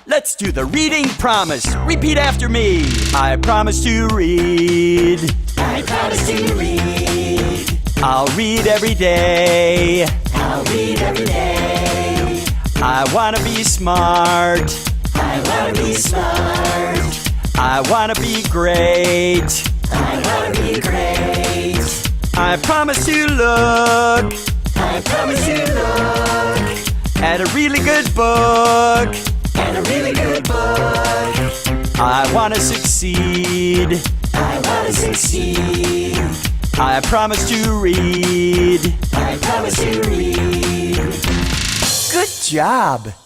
Let's do the reading promise. Repeat after me. I promise to read. I promise to read. I'll read every day. I'll read every day. I wanna be smart. I wanna be smart. I wanna be great. I wanna be great. I promise to look I promise to look at a really good book. at a really good book. I wanna succeed. I wanna succeed. I promise to read. I promise to read. Good job.